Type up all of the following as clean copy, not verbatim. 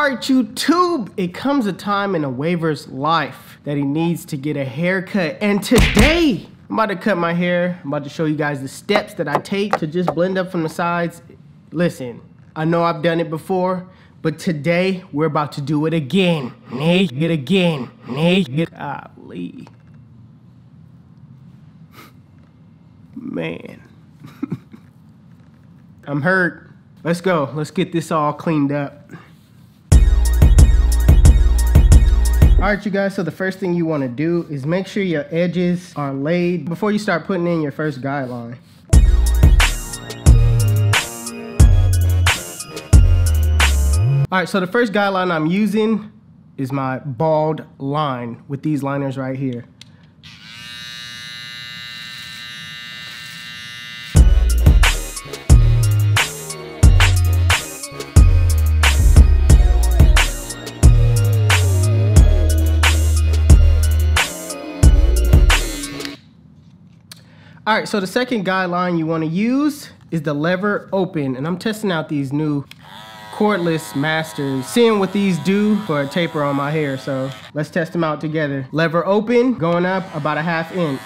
Alright, YouTube, it comes a time in a waver's life that he needs to get a haircut. And today, I'm about to cut my hair. I'm about to show you guys the steps that I take to just blend up from the sides. Listen, I know I've done it before, but today we're about to do it again. Golly. Man. I'm hurt. Let's go. Let's get this all cleaned up. Alright, you guys, so the first thing you want to do is make sure your edges are laid before you start putting in your first guideline. Alright, so the first guideline I'm using is my bald line with these liners right here. Alright, so the second guideline you want to use is the lever open, and I'm testing out these new cordless masters, seeing what these do for a taper on my hair, so let's test them out together. Lever open, going up about a ½ inch.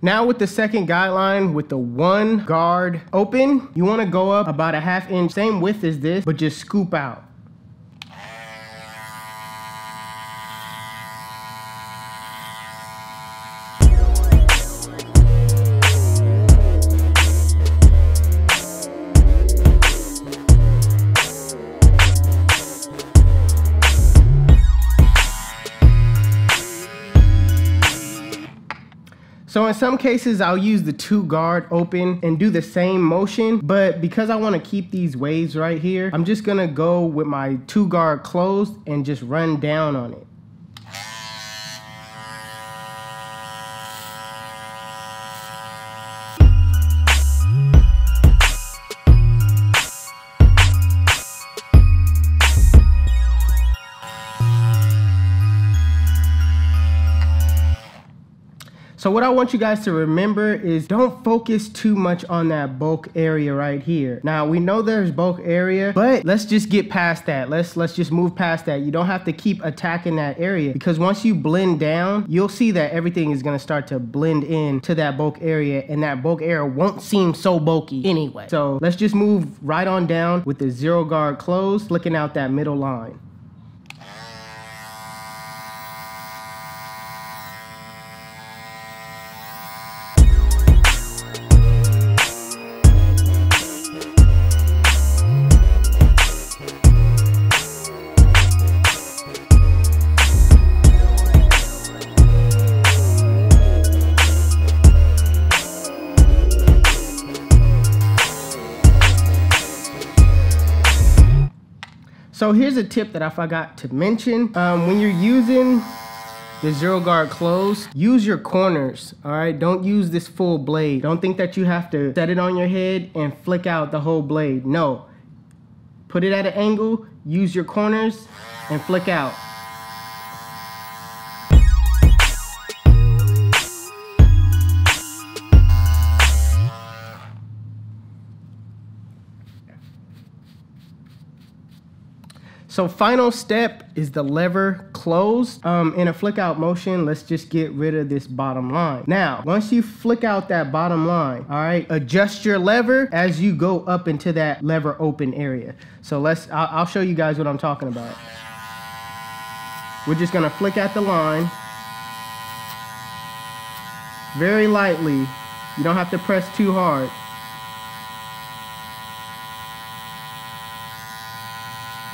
Now with the second guideline, with the one guard open, you want to go up about a ½ inch, same width as this, but just scoop out. So in some cases, I'll use the 2 guard open and do the same motion, but because I want to keep these waves right here, I'm just gonna go with my 2 guard closed and just run down on it. So what I want you guys to remember is don't focus too much on that bulk area right here. Now we know there's bulk area, but let's just get past that. Let's just move past that. You don't have to keep attacking that area, because once you blend down, you'll see that everything is gonna start to blend in to that bulk area, and that bulk area won't seem so bulky anyway. So let's just move right on down with the 0 guard closed, flicking out that middle line. So here's a tip that I forgot to mention. When you're using the 0 guard close, use your corners, all right? Don't use this full blade. Don't think that you have to set it on your head and flick out the whole blade. No, put it at an angle, use your corners, and flick out. So final step is the lever closed. In a flick out motion, let's just get rid of this bottom line. Now, once you flick out that bottom line, all right, adjust your lever as you go up into that lever open area. So I'll show you guys what I'm talking about. We're just gonna flick at the line very lightly. You don't have to press too hard.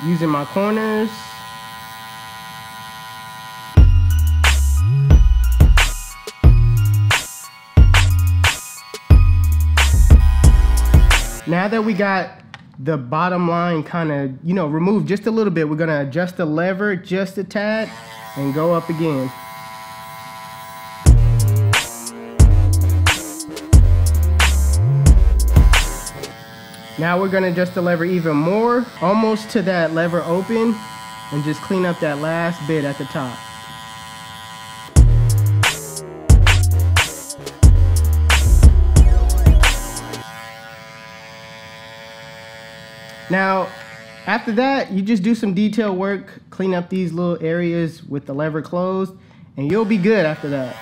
Using my corners. Now that we got the bottom line kind of, removed just a little bit, we're gonna adjust the lever just a tad and go up again. Now we're gonna adjust the lever even more, almost to that lever open, and just clean up that last bit at the top. Now, after that, you just do some detail work, clean up these little areas with the lever closed, and you'll be good after that.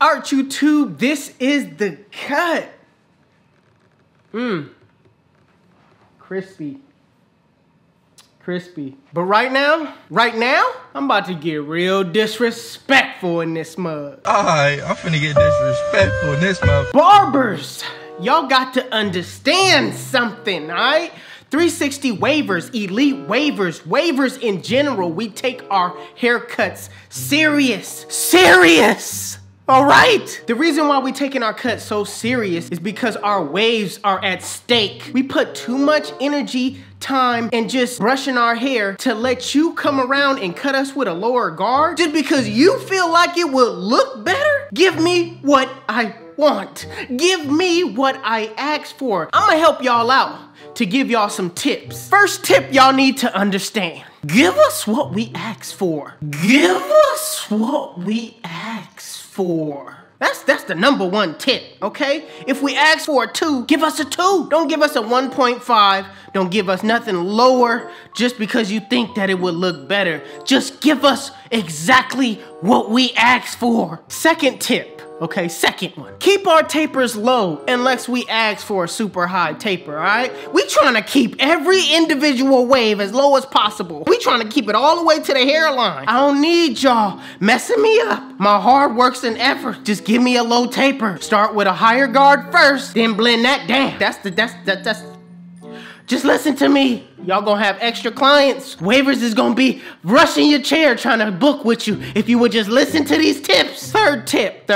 Alright, YouTube, this is the cut. Crispy. Crispy. But right now, I'm about to get real disrespectful in this mug. Alright, I'm finna get disrespectful in this mug. Barbers, y'all got to understand something, alright? 360 waivers, elite waivers, waivers in general. We take our haircuts serious. All right? The reason why we taking our cuts so serious is because our waves are at stake. We put too much energy, time, and just brushing our hair to let you come around and cut us with a lower guard just because you feel like it will look better? Give me what I want. Give me what I asked for. I'm gonna help y'all out to give y'all some tips. First tip y'all need to understand. Give us what we asked for. Give us what we asked for. That's the #1 tip, okay? If we ask for a 2, give us a 2. Don't give us a 1.5. Don't give us nothing lower just because you think that it would look better. Just give us exactly what we asked for. Second tip, okay? Second one. Keep our tapers low unless we ask for a super high taper, all right? We trying to keep every individual wave as low as possible. We trying to keep it all the way to the hairline. I don't need y'all messing me up. My hard works and effort. Just give me a low taper. Start with a higher guard first, then blend that down. That's just listen to me. Y'all gonna have extra clients. Waivers is gonna be rushing your chair trying to book with you if you would just listen to these tips. Third tip.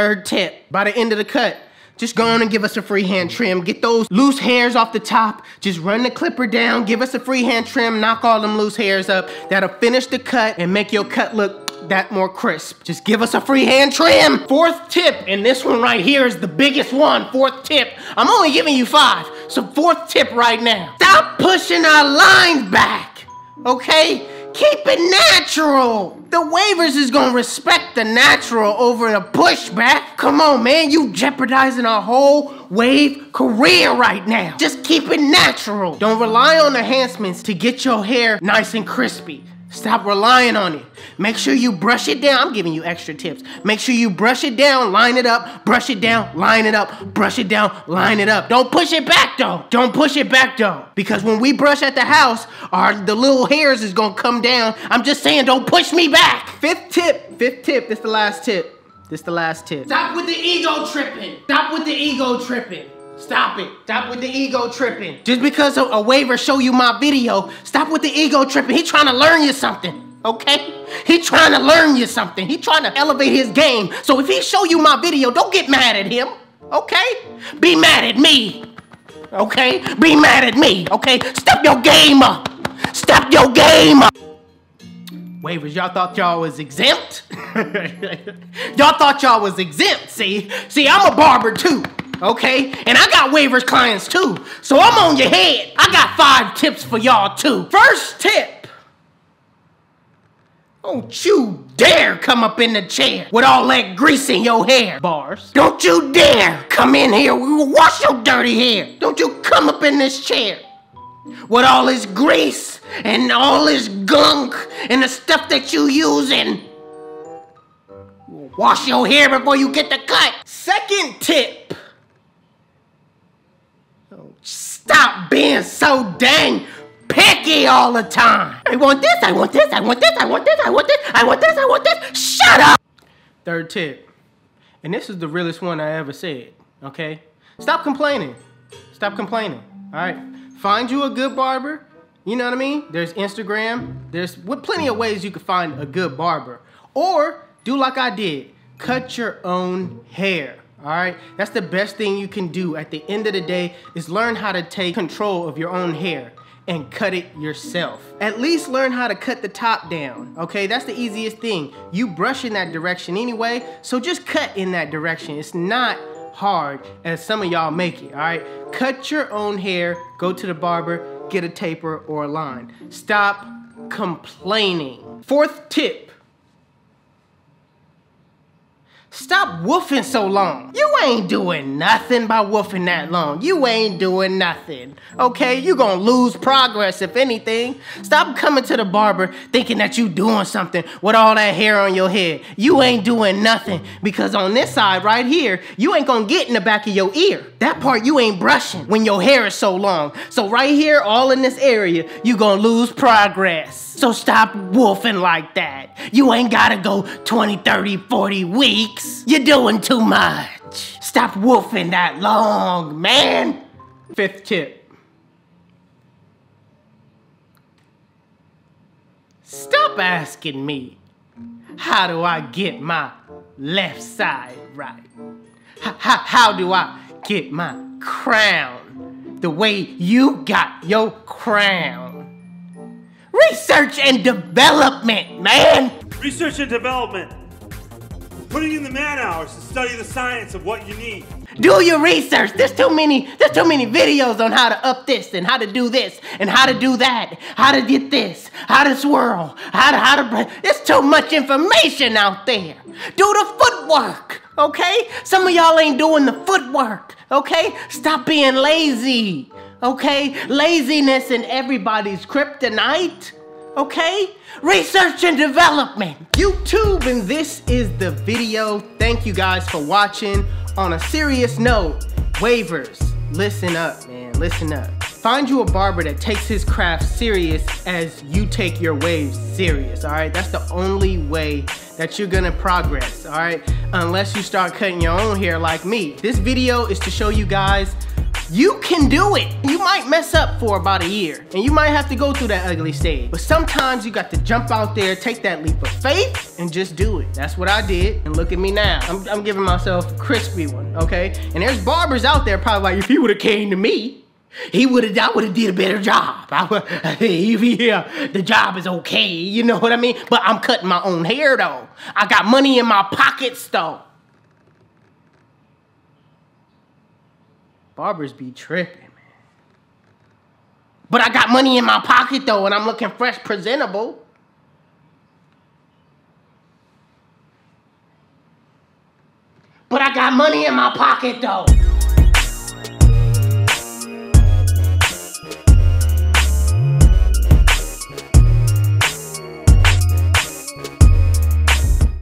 By the end of the cut, just go on and give us a freehand trim. Get those loose hairs off the top. Just run the clipper down. Give us a freehand trim. Knock all them loose hairs up. That'll finish the cut and make your cut look that more crisp. Just give us a freehand trim. Fourth tip, and this one right here is the biggest one. Fourth tip. I'm only giving you 5. So fourth tip right now. Stop pushing our lines back, okay? Keep it natural. The waivers is gonna respect the natural over the pushback. Come on, man, you jeopardizing our whole wave career right now. Just keep it natural. Don't rely on enhancements to get your hair nice and crispy. Stop relying on it. Make sure you brush it down. I'm giving you extra tips. Make sure you brush it down, line it up, brush it down, line it up, brush it down, line it up. Don't push it back though. Don't push it back though. Because when we brush at the house, the little hairs is gonna come down. I'm just saying, don't push me back. Fifth tip. This is the last tip. Stop with the ego tripping. Stop with the ego tripping. Stop it. Stop with the ego tripping. Just because a waiver show you my video, stop with the ego tripping. He trying to learn you something, okay? He trying to learn you something. He trying to elevate his game. So if he show you my video, don't get mad at him, okay? Be mad at me, okay? Be mad at me, okay? Step your game up. Step your game up. Waivers, y'all thought y'all was exempt? Y'all thought y'all was exempt, see? See, I'm a barber too. Okay, and I got waivers clients too, so I'm on your head. I got 5 tips for y'all too. First tip, don't you dare come up in the chair with all that grease in your hair. Bars. Don't you dare come in here, we will wash your dirty hair. Don't you come up in this chair with all this grease and all this gunk and the stuff that you using. Wash your hair before you get the cut. Second tip. Stop being so dang picky all the time. I want this, I want this, I want this, I want this, I want this, I want this, I want this. Shut up! Third tip, and this is the realest one I ever said, okay? Stop complaining. Stop complaining, all right? Find you a good barber, you know what I mean? There's Instagram, there's plenty of ways you can find a good barber. Or do like I did, cut your own hair. All right, that's the best thing you can do at the end of the day is learn how to take control of your own hair and cut it yourself. At least learn how to cut the top down, okay? That's the easiest thing. You brush in that direction anyway, so just cut in that direction. It's not hard as some of y'all make it, all right? Cut your own hair, go to the barber, get a taper or a line. Stop complaining. Fourth tip. Stop woofing so long. You ain't doing nothing by woofing that long. You ain't doing nothing, okay? You gonna lose progress if anything. Stop coming to the barber thinking that you doing something with all that hair on your head. You ain't doing nothing because on this side right here, you ain't gonna get in the back of your ear. That part you ain't brushing when your hair is so long. So right here, all in this area, you gonna lose progress. So stop woofing like that. You ain't gotta go 20, 30, 40 weeks. You're doing too much. Stop woofing that long, man. 5th tip. Stop asking me, how do I get my left side right? How do I get my crown the way you got your crown? Research and development, man! Research and development. Putting in the man hours to study the science of what you need. Do your research. There's too many videos on how to up this and how to do this and how to do that, how to get this, how to swirl, how to there's too much information out there. Do the footwork, okay? Some of y'all ain't doing the footwork, okay? Stop being lazy, okay? Laziness in everybody's kryptonite, okay? Research and development. YouTube, and this is the video. Thank you guys for watching. On a serious note, waivers, listen up, man, listen up. Find you a barber that takes his craft serious as you take your waves serious, all right? That's the only way that you're gonna progress, all right? Unless you start cutting your own hair like me. This video is to show you guys you can do it. You might mess up for about a year and you might have to go through that ugly stage. But sometimes you got to jump out there, take that leap of faith and just do it. That's what I did. And look at me now. I'm giving myself a crispy one, okay? And there's barbers out there probably like, if he would have came to me, I would have did a better job. Yeah, the job is okay, you know what I mean? But I'm cutting my own hair though. I got money in my pockets though. Barbers be tripping, man. But I got money in my pocket though, and I'm looking fresh, presentable. But I got money in my pocket though.